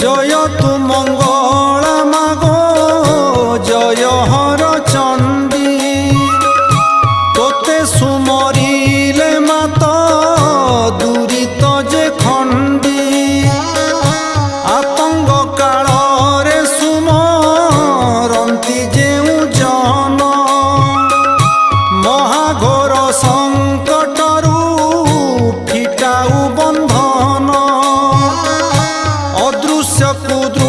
জয় তু মঙ্গলা মাগো জয় হর চণ্ডী তোতে সুমরিলে মাত দুরিত যে খণ্ডী আতঙ্গ কাଳରେ সুমরন্তি যেউ জন মহাঘোর সংকটরু ফিটাউ বন্ধন অদৃশ্য কুদৃশ্য